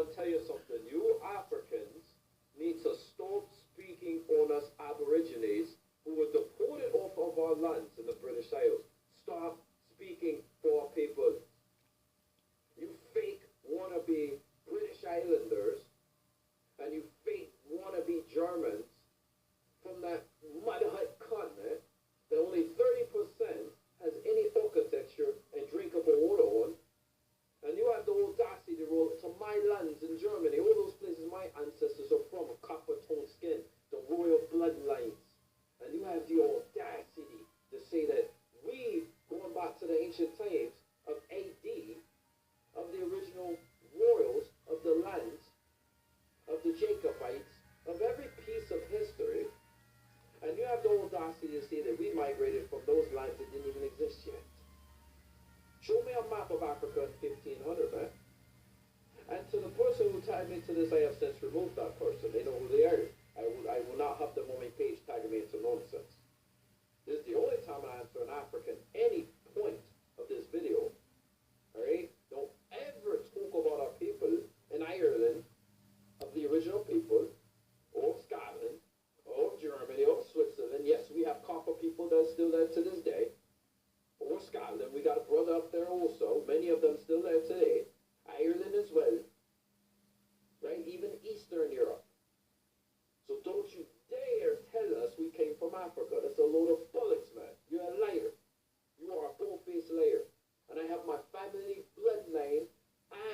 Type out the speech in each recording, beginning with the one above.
going to tell you something. You Africans need to stop speaking on us Aborigines who were deported off of our lands in the British Isles. Stop speaking for our people. You fake wannabe British Islanders and you fake wannabe Germans from that mud hut continent that only 30% has any architecture and drinkable water on. And you have the audacity to roll to my lands in Germany, all those places my ancestors are from, a copper-toned skin, the royal bloodlines. And you have the audacity to say that we, going back to the ancient times of AD, of the original royals of the lands, of the Jacobites, of every piece of history, and you have the audacity to say that we migrated from those lands that didn't even exist yet. Show me a map of Africa in 1500, man. And to the person who tagged me to this, I have since removed that person. They know who they are. I will not have them on my page tagging me into nonsense. This is the only time I answer an African any point of this video. Alright? Don't ever talk about our people in Ireland, of the original people, or Scotland, or Germany, or Switzerland. Yes, we have copper people that are still there to this day. Or Scotland, we got a brother up there also, many of them still there today. Ireland as well, right? Even Eastern Europe. So don't you dare tell us we came from Africa. That's a load of bullets, man. You're a liar. You are a bull-faced liar. And I have my family bloodline,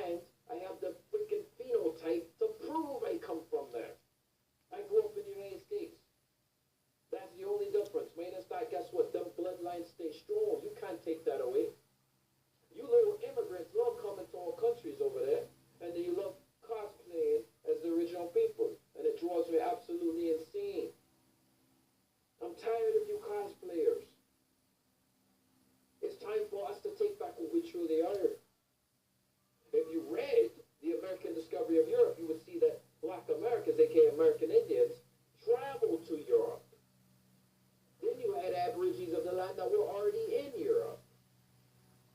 and I have the freaking phenotype to prove I come from there. I grew up in the United States. That's the only difference. Minus that, guess what? Them bloodlines stay strong. You can't take that away. You little immigrants love coming to our countries over there, and then you love cosplaying as the original people, and it draws me absolutely insane. I'm tired of you cosplayers. It's time for us to take back what we truly are. If you read The American Discovery of Europe, you would see that Black Americans, aka American Indians, traveled to Europe. Then you had Aborigines of the land that were already in Europe.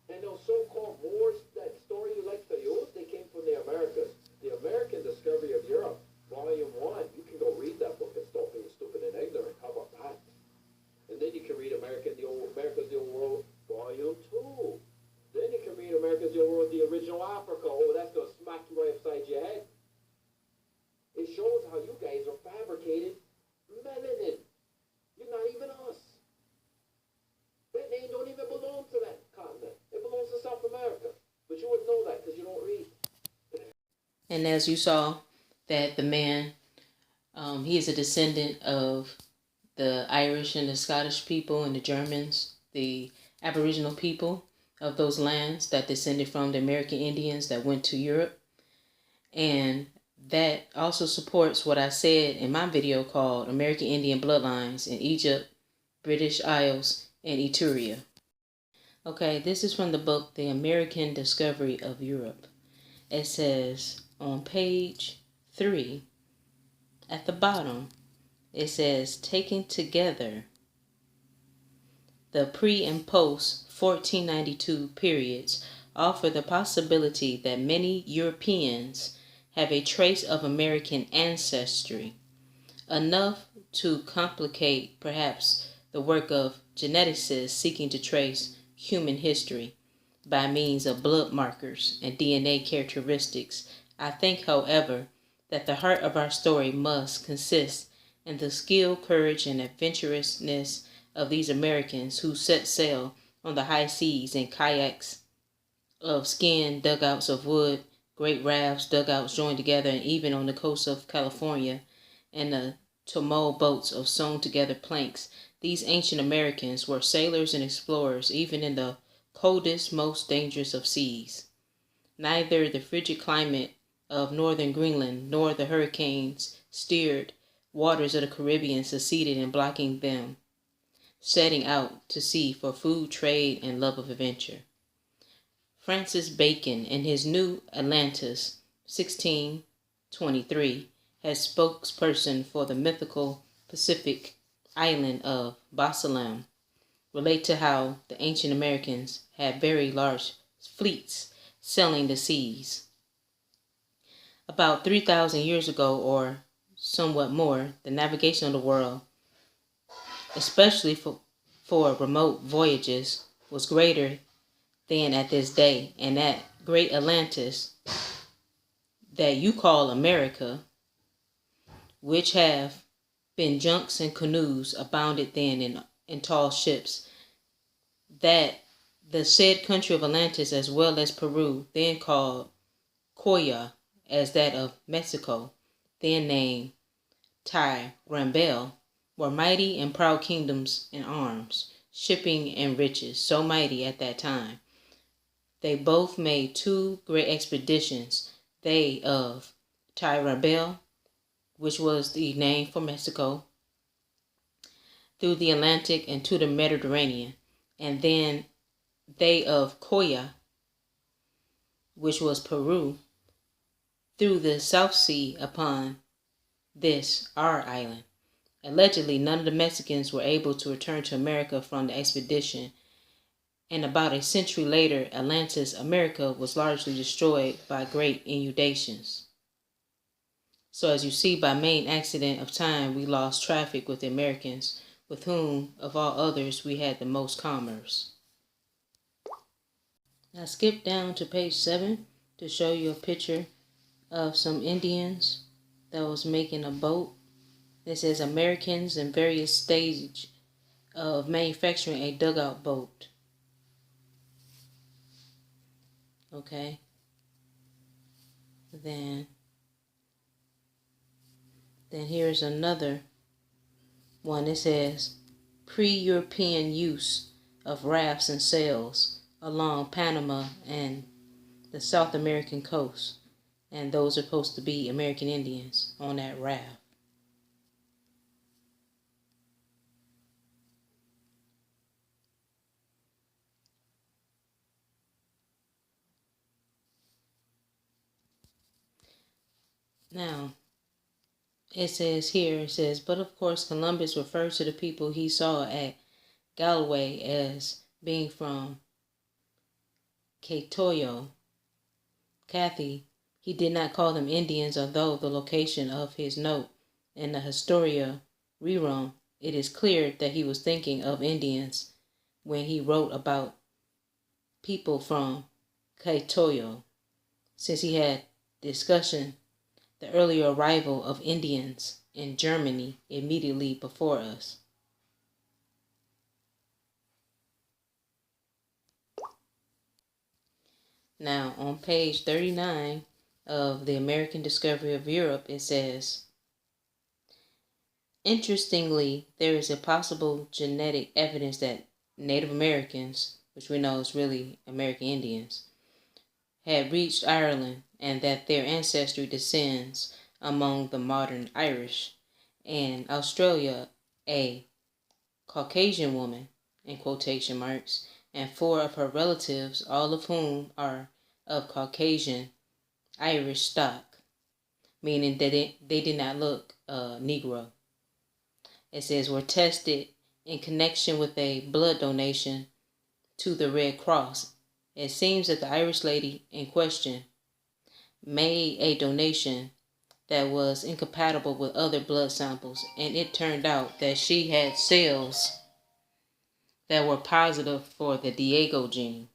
And those so-called Moors, that story you like to use, they came from the Americas. The American Discovery of Europe, Volume 1. You can go read that book and stop being stupid and ignorant. How about that? And then you can read America's the Old World, Volume 2. Then you can read America's the Old World, the original Africa. Oh, that's going to smack you right upside your head. It shows how you guys are fabricated melanin. You're not even us. That name don't even belong to that continent. It belongs to South America. But you wouldn't know that because you don't read. And as you saw, that the man, he is a descendant of the Irish and the Scottish people and the Germans, the Aboriginal people of those lands that descended from the American Indians that went to Europe. And that also supports what I said in my video called American Indian Bloodlines in Egypt, British Isles, and Etruria. Okay, this is from the book The American Discovery of Europe. It says on page 3, at the bottom, it says, taken together, the pre and post 1492 periods offer the possibility that many Europeans have a trace of American ancestry, enough to complicate perhaps the work of geneticists seeking to trace human history by means of blood markers and DNA characteristics. I think, however, that the heart of our story must consist in the skill, courage, and adventurousness of these Americans who set sail on the high seas in kayaks of skin, dugouts of wood, great rafts, dugouts joined together, and even on the coast of California, and the Tomol boats of sewn-together planks. These ancient Americans were sailors and explorers, even in the coldest, most dangerous of seas. Neither the frigid climate of northern Greenland nor the hurricane-steered waters of the Caribbean succeeded in blocking them, setting out to sea for food, trade, and love of adventure. Francis Bacon, in his New Atlantis, 1623, as spokesperson for the mythical Pacific island of Basilam, relate to how the ancient Americans had very large fleets sailing the seas. About 3,000 years ago, or somewhat more, the navigation of the world, especially for remote voyages, was greater than at this day, and that great Atlantis that you call America, which have been junks and canoes, abounded then in tall ships, that the said country of Atlantis, as well as Peru, then called Coya, as that of Mexico, then named Tirambel, were mighty and proud kingdoms in arms, shipping, and riches, so mighty at that time. They both made two great expeditions, they of Tirambel, which was the name for Mexico, through the Atlantic and to the Mediterranean, and then they of Coya, which was Peru, through the South Sea upon this our island. Allegedly, none of the Mexicans were able to return to America from the expedition, and about a century later, Atlantis, America, was largely destroyed by great inundations. So as you see, by main accident of time, we lost traffic with the Americans, with whom, of all others, we had the most commerce. Now skip down to page 7 to show you a picture of some Indians that was making a boat. It says Americans in various stage of manufacturing a dugout boat. Okay. Then here's another one. It says pre-European use of rafts and sails along Panama and the South American coast. And those are supposed to be American Indians on that raft. Now, it says, but of course Columbus referred to the people he saw at Galway as being from Catoyo, Cathy. He did not call them Indians, although the location of his note in the Historia Rerum, it is clear that he was thinking of Indians when he wrote about people from Catoyo, since he had discussion the earlier arrival of Indians in Germany immediately before us. Now, on page 39 of the American Discovery of Europe, it says, interestingly, there is a possible genetic evidence that Native Americans, which we know is really American Indians, had reached Ireland, and that their ancestry descends among the modern Irish, and Australia, a Caucasian woman, in quotation marks, and 4 of her relatives, all of whom are of Caucasian Irish stock, meaning that they did not look Negro. It says were tested in connection with a blood donation to the Red Cross. It seems that the Irish lady in question made a donation that was incompatible with other blood samples, and it turned out that she had cells that were positive for the Diego gene.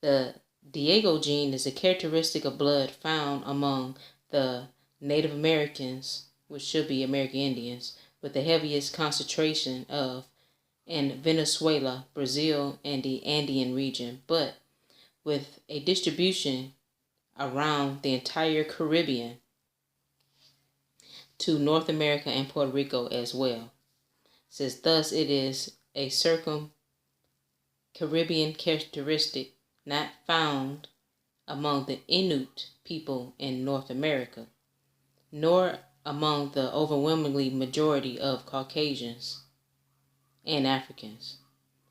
The Diego gene is a characteristic of blood found among the Native Americans, which should be American Indians, with the heaviest concentration of in Venezuela, Brazil, and the Andean region, but with a distribution around the entire Caribbean to North America and Puerto Rico as well. Says thus it is a circum-Caribbean characteristic not found among the Inuit people in North America, nor among the overwhelmingly majority of Caucasians and Africans.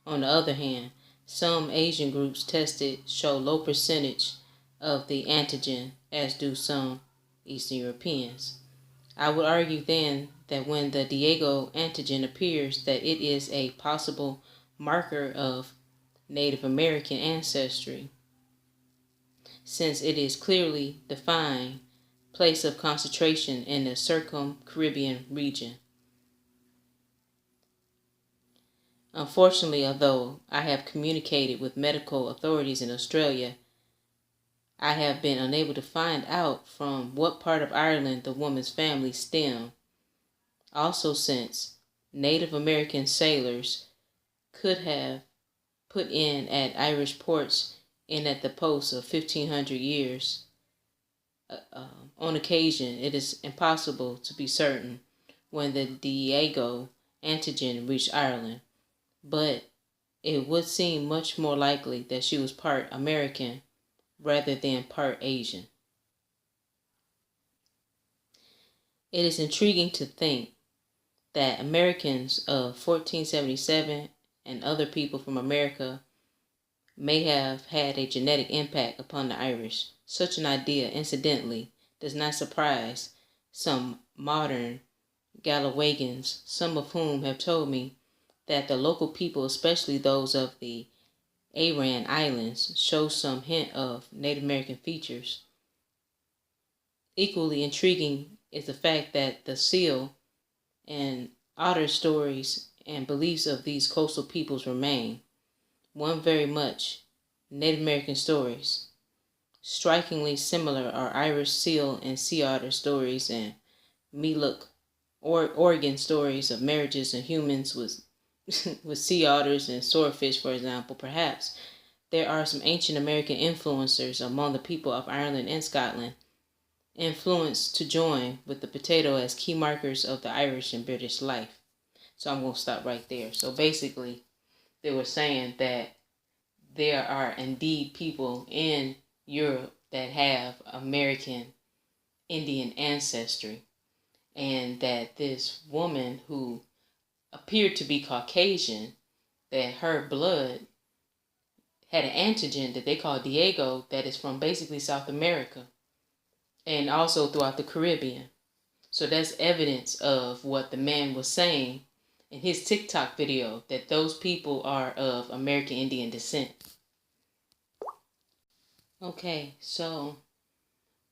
On the other hand, some Asian groups tested show low percentage of the antigen, as do some Eastern Europeans. I would argue then that when the Diego antigen appears, that it is a possible marker of Native American ancestry, since it is clearly defined place of concentration in the Circum-Caribbean region. Unfortunately, although I have communicated with medical authorities in Australia, I have been unable to find out from what part of Ireland the woman's family stemmed. Also, since Native American sailors could have put in at Irish ports in at the post of 1500 years, on occasion it is impossible to be certain when the Diego antigen reached Ireland, but it would seem much more likely that she was part American rather than part Asian. It is intriguing to think that Americans of 1477 and other people from America may have had a genetic impact upon the Irish. Such an idea, incidentally, does not surprise some modern Galawagans, some of whom have told me that the local people, especially those of the Aran Islands, show some hint of Native American features. Equally intriguing is the fact that the seal and otter stories and beliefs of these coastal peoples remain. One very much Native American stories. Strikingly similar are Irish seal and sea otter stories and Meluc or Oregon stories of marriages and humans with with sea otters and swordfish, for example. Perhaps there are some ancient American influencers among the people of Ireland and Scotland, influenced to join with the potato as key markers of the Irish and British life. So I'm going to stop right there. So basically, they were saying that there are indeed people in Europe that have American Indian ancestry, and that this woman who appeared to be Caucasian, that her blood had an antigen that they call Diego that is from basically South America and also throughout the Caribbean. So that's evidence of what the man was saying in his TikTok video, that those people are of American Indian descent. Okay, so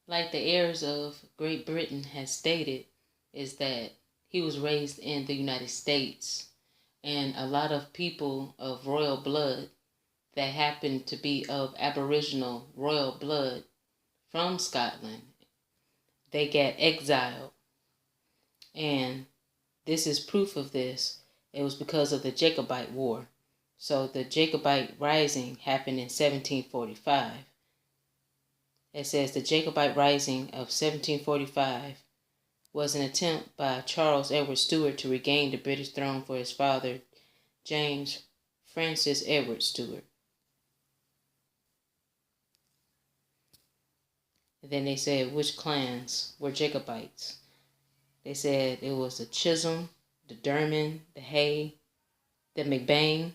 like the heirs of Great Britain has stated, is that he was raised in the United States, and a lot of people of royal blood that happen to be of Aboriginal royal blood from Scotland, they get exiled. And this is proof of this. It was because of the Jacobite War. So the Jacobite Rising happened in 1745. It says the Jacobite Rising of 1745 was an attempt by Charles Edward Stuart to regain the British throne for his father, James Francis Edward Stuart. And then they said which clans were Jacobites. They said it was the Chisholm, the Dermond, the Hay, the McBain,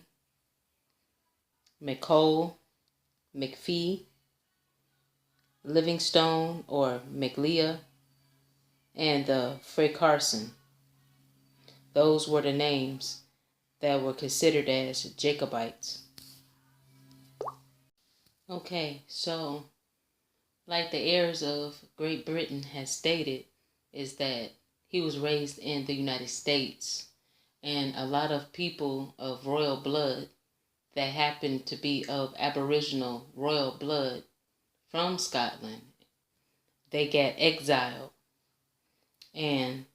McCole, McPhee, Livingstone or McLeah, and the Frey-Carson. Those were the names that were considered as Jacobites. Okay, so like the heirs of Great Britain has stated, is that he was raised in the United States, and a lot of people of royal blood that happen to be of Aboriginal royal blood from Scotland, they get exiled. And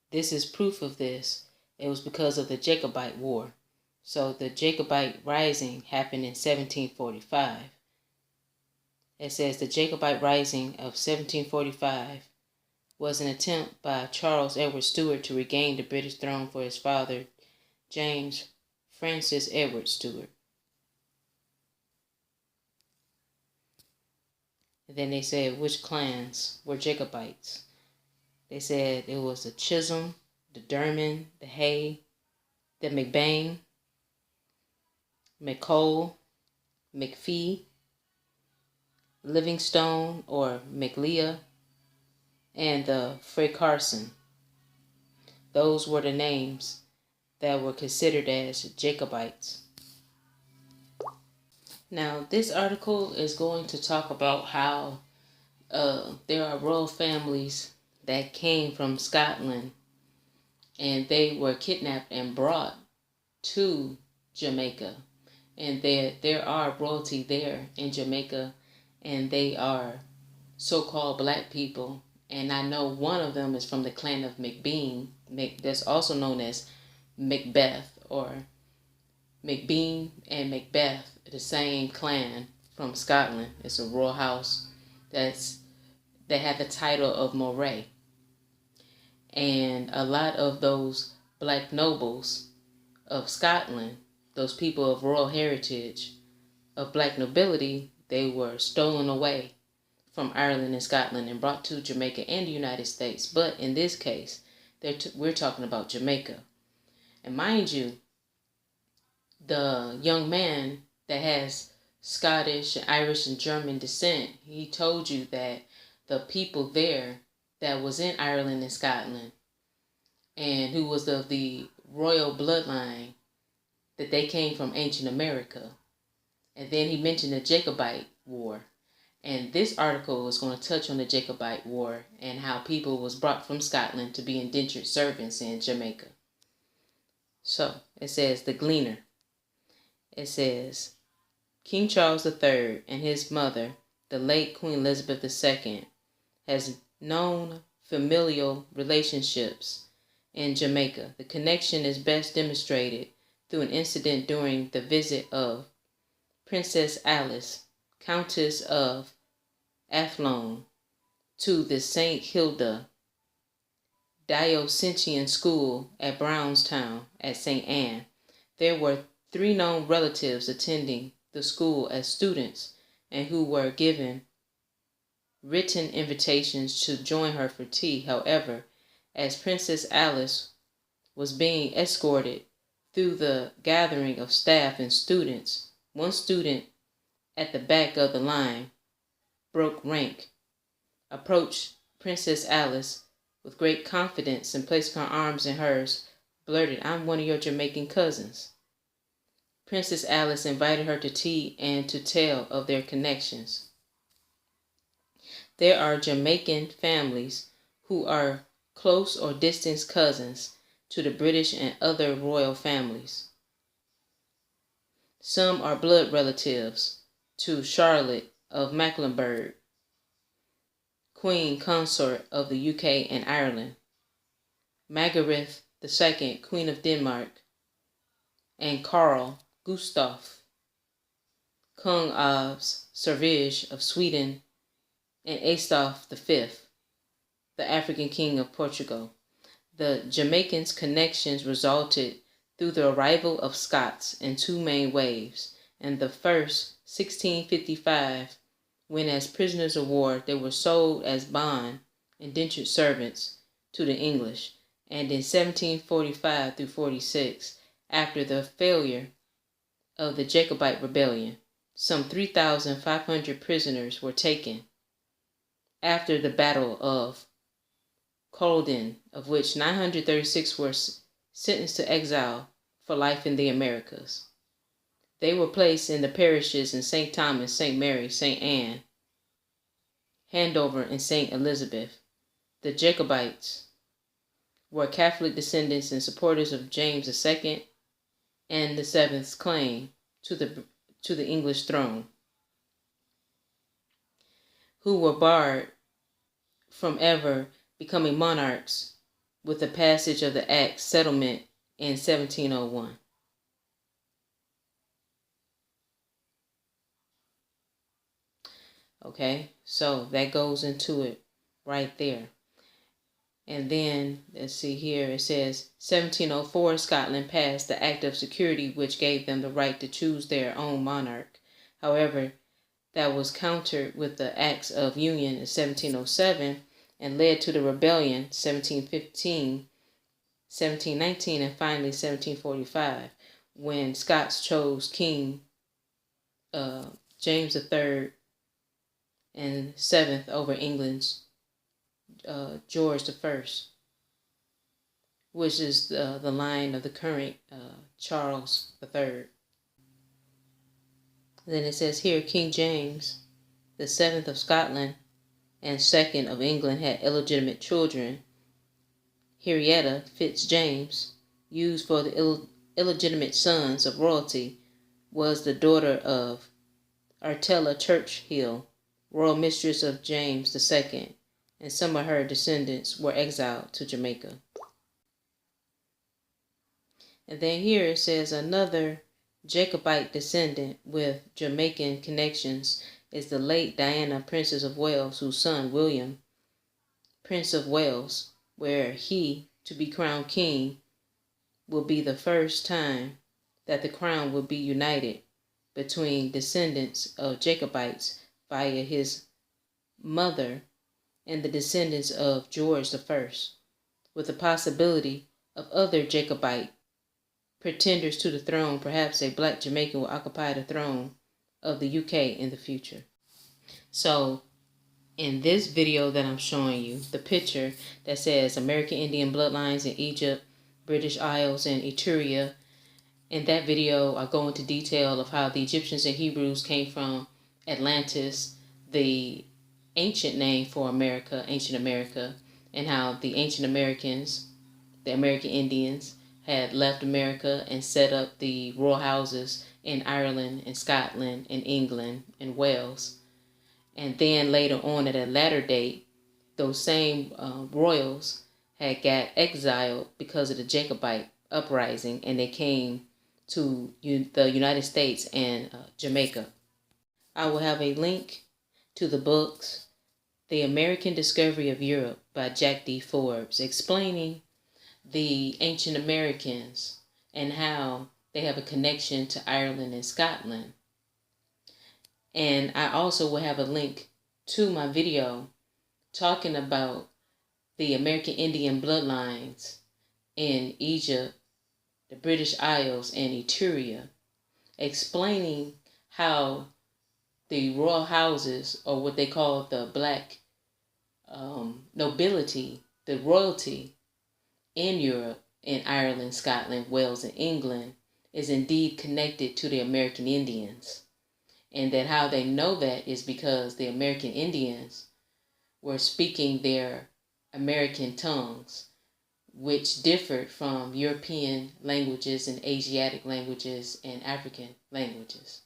this is proof of this. It was because of the Jacobite War. So the Jacobite Rising happened in 1745. It says the Jacobite Rising of 1745 was an attempt by Charles Edward Stuart to regain the British throne for his father, James Francis Edward Stuart. And then they said which clans were Jacobites. They said it was the Chisholm, the Dermond, the Hay, the McBain, McCole, McPhee, Livingstone or McLeah, and the Frey-Carson. Those were the names that were considered as Jacobites. Now, this article is going to talk about how there are royal families that came from Scotland, and they were kidnapped and brought to Jamaica. And there are royalty there in Jamaica, and they are so-called black people. And I know one of them is from the clan of McBean, that's also known as Macbeth, or McBean and Macbeth, the same clan from Scotland. It's a royal house that had the title of Moray. And a lot of those black nobles of Scotland, those people of royal heritage, of black nobility, they were stolen away from Ireland and Scotland and brought to Jamaica and the United States. But in this case, we're talking about Jamaica. And mind you, the young man that has Scottish, Irish, and German descent, he told you that the people there that was in Ireland and Scotland and who was of the royal bloodline, that they came from ancient America. And then he mentioned the Jacobite War. And this article is going to touch on the Jacobite War and how people was brought from Scotland to be indentured servants in Jamaica. So, it says, The Gleaner. It says, King Charles III and his mother, the late Queen Elizabeth II, has known familial relationships in Jamaica. The connection is best demonstrated through an incident during the visit of Princess Alice, Countess of Athlone, to the St. Hilda Diocesan School at Brownstown at St. Anne. There were 3 known relatives attending the school as students and who were given written invitations to join her for tea. However, as Princess Alice was being escorted through the gathering of staff and students, one student at the back of the line broke rank, approached Princess Alice with great confidence and placing her arms in hers, blurted, "I'm one of your Jamaican cousins." Princess Alice invited her to tea and to tell of their connections. There are Jamaican families who are close or distant cousins to the British and other royal families. Some are blood relatives to Charlotte of Mecklenburg, Queen Consort of the UK and Ireland, Margaret II, Queen of Denmark, and Carl Gustaf, King of Servige of Sweden, and Aistulf V, the African King of Portugal. The Jamaicans' connections resulted through the arrival of Scots in 2 main waves. In the first, 1655, when as prisoners of war they were sold as bond indentured servants to the English, and in 1745 through 46, after the failure of the Jacobite rebellion, some 3,500 prisoners were taken after the Battle of Culloden, of which 936 were sentenced to exile for life in the Americas. They were placed in the parishes in St. Thomas, St. Mary, St. Anne, Andover, and St. Elizabeth. The Jacobites were Catholic descendants and supporters of James II and the Seventh's claim to the English throne, who were barred from ever becoming monarchs with the passage of the Act Settlement in 1701. Okay, so that goes into it right there. And then, let's see here, it says 1704, Scotland passed the Act of Security, which gave them the right to choose their own monarch. However, that was countered with the Acts of Union in 1707 and led to the rebellion 1715, 1719, and finally 1745, when Scots chose King James III and Seventh over England's George I, which is the line of the current Charles III. Then it says here, King James the Seventh of Scotland and II of England had illegitimate children, Henrietta Fitz-James, used for the illegitimate sons of royalty, was the daughter of Artella Churchill, royal mistress of James II, and some of her descendants were exiled to Jamaica. And then here it says another Jacobite descendant with Jamaican connections is the late Diana, Princess of Wales, whose son William, Prince of Wales, where he, to be crowned king, will be the first time that the crown will be united between descendants of Jacobites via his mother and the descendants of George I, with the possibility of other Jacobite pretenders to the throne. Perhaps a black Jamaican will occupy the throne of the UK in the future. So in this video that I'm showing you, the picture that says American Indian bloodlines in Egypt, British Isles, and Etruria, in that video I go into detail of how the Egyptians and Hebrews came from Atlantis, the ancient name for America, ancient America, and how the ancient Americans, the American Indians, had left America and set up the royal houses in Ireland and Scotland and England and Wales. And then later on at a latter date, those same royals had got exiled because of the Jacobite uprising, and they came to the United States and Jamaica. I will have a link to the books The American Discovery of Europe by Jack D. Forbes, explaining the ancient Americans and how they have a connection to Ireland and Scotland. And I also will have a link to my video talking about the American Indian bloodlines in Egypt, the British Isles, and Etruria, explaining how the royal houses, or what they call the black nobility, the royalty in Europe, in Ireland, Scotland, Wales, and England, is indeed connected to the American Indians. And that how they know that is because the American Indians were speaking their American tongues, which differed from European languages and Asiatic languages and African languages.